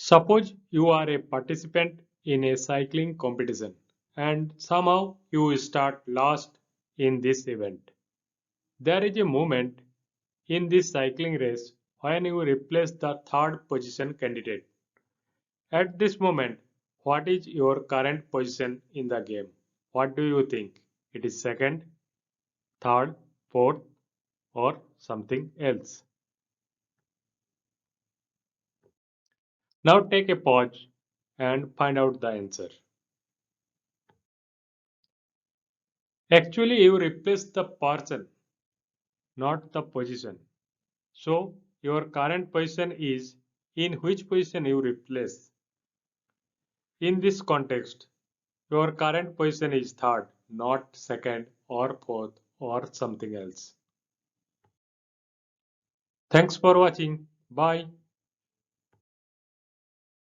Suppose you are a participant in a cycling competition and somehow you start last in this event. There is a moment in this cycling race when you replace the third position candidate. At this moment, what is your current position in the game? What do you think? It is second, third, fourth, or something else? Now take a pause and find out the answer. Actually, you replace the person, not the position. So, your current position is in which position you replace. In this context, your current position is third, not second or fourth or something else. Thanks for watching. Bye.